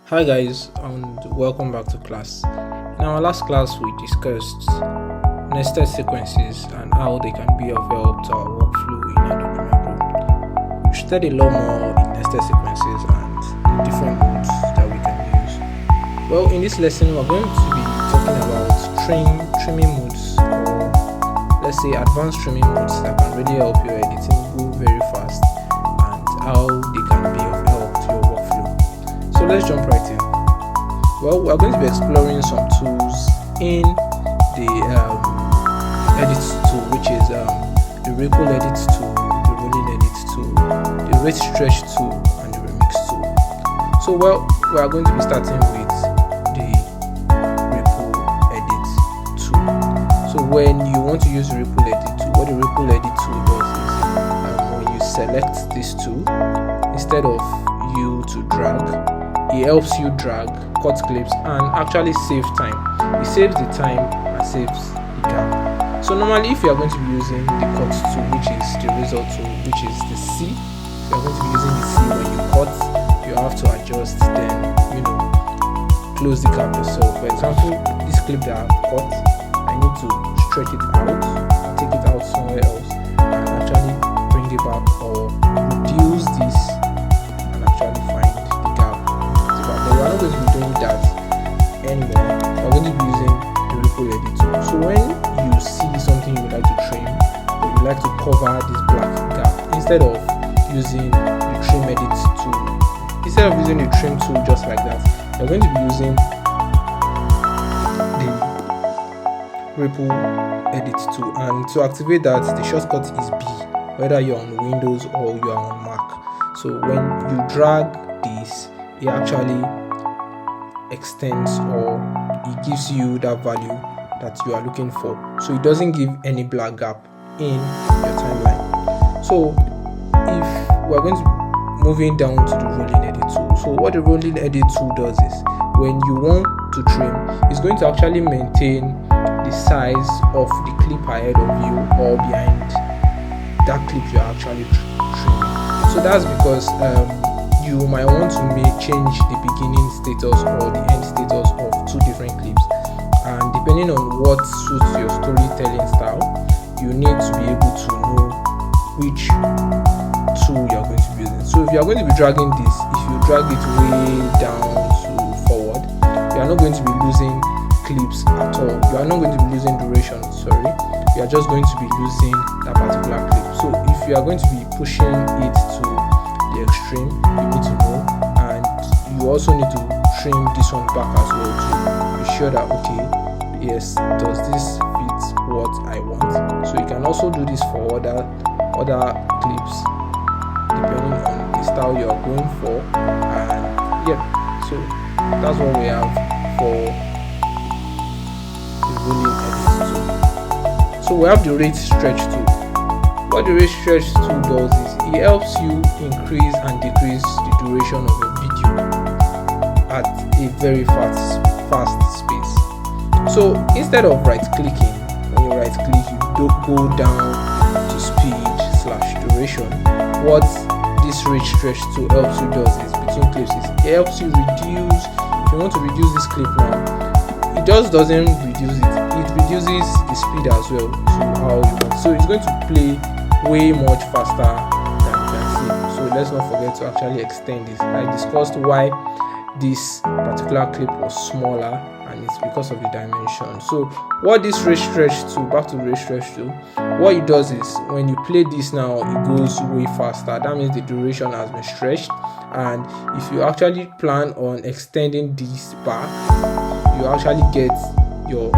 Hi guys, and welcome back to class. In our last class we discussed nested sequences and how they can be of help to our workflow in Adobe Pro. We studied a lot more in nested sequences and the different modes that we can use. Well, in this lesson we're going to be talking about trimming modes, or let's say advanced trimming modes that can really help your editing go very fast and how they can be of help to your workflow. So let's jump right in. Well, we're going to be exploring some tools in the edit tool, which is the ripple edit tool, the rolling edit tool, the rate stretch tool, and the remix tool. So we are going to be starting with the ripple edit tool. So when you want to use the ripple edit tool, what the ripple edit tool does is when you select this tool, instead of you to drag, it helps you drag, cut clips, and actually save time. It saves the time and saves the gap. So normally if you are going to be using the cut tool, which is the result tool, which is the C, you are going to be using the C when you cut, you have to adjust, then close the gap yourself. For example, this clip that I've cut, I need to stretch it out, take it out somewhere else, and actually bring it back, or reduce this and actually find the gap. But we're not going to be doing that anymore. We're going to be using the ripple edit tool. So when you see something you would like to trim, or you like to cover this black gap, instead of using the trim edit tool, instead of using the trim tool just like that, you're going to be using the ripple edit tool. And to activate that, the shortcut is B, whether you're on Windows or you're on Mac. So when you drag this, it actually extends, or it gives you that value that you are looking for. So it doesn't give any black gap in your timeline. So if we're going to be moving down to the rolling edit tool, so what the rolling edit tool does is when you want to trim, it's going to actually maintain the size of the clip ahead of you or behind that clip you're actually trimming. So that's because you might want to change the beginning status or the end status of two different clips, and depending on what suits your storytelling style, you need to be able to know which tool you're going to be using. So if you're going to be dragging this, if you drag it way down to forward, you are not going to be losing clips at all. You are not going to be losing duration, sorry. You are just going to be losing that particular clip. So if you are going to be pushing it to the extreme, you need to know, and you also need to trim this one back as well to be sure that, okay, yes, does this fit what I want? So you can also do this for other clips depending on the style you are going for. And yeah, so that's what we have for the rolling edit tool. So we have the rate stretch tool. What the rate stretch tool does is it helps you increase and decrease the duration of your video at a very fast space. So instead of right clicking, when you right click you don't go down to speed/duration. What this rate stretch tool helps you does is between clips is it helps you reduce. If you want to reduce this clip now, it just doesn't reduce it reduces the speed as well to how you want. So it's going to play way much faster than you can see. So let's not forget to actually extend this. I discussed why this particular clip was smaller, and it's because of the dimension. So what this rate stretch tool, back to the rate stretch tool, what it does is when you play this now, it goes way faster. That means the duration has been stretched, and if you actually plan on extending this back, you actually get your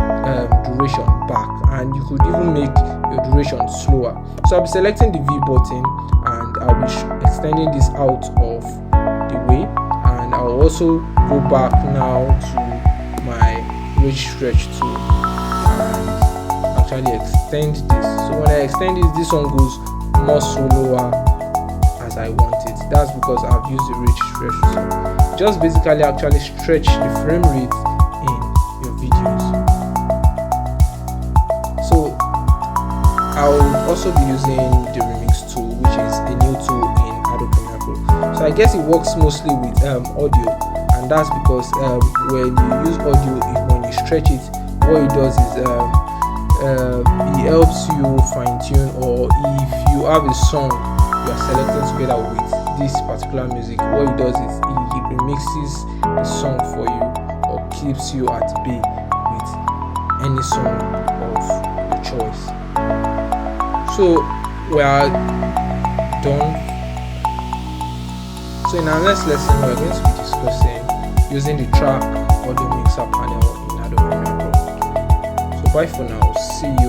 duration back, and you could even make your duration slower. So I'll be selecting the V button, and I'll be extending this out of the way, and I'll also go back now to my rate stretch tool and actually extend this. So when I extend this one goes more slower as I want it. That's because I've used the rate stretch tool. Just basically actually stretch the frame rate in your videos. So I'll also be using the remix tool, which is a new tool in Adobe Premiere Pro. So I guess it works mostly with audio, and and that's because when you use audio, when you stretch it, what it does is it helps you fine tune, or if you have a song you are selected together with this particular music, what it does is it remixes the song for you or keeps you at bay with any song of your choice. So we are done. So in our next lesson, we are going to be discussing using the track audio mixer panel in Adobe Premiere Pro. So bye for now. See you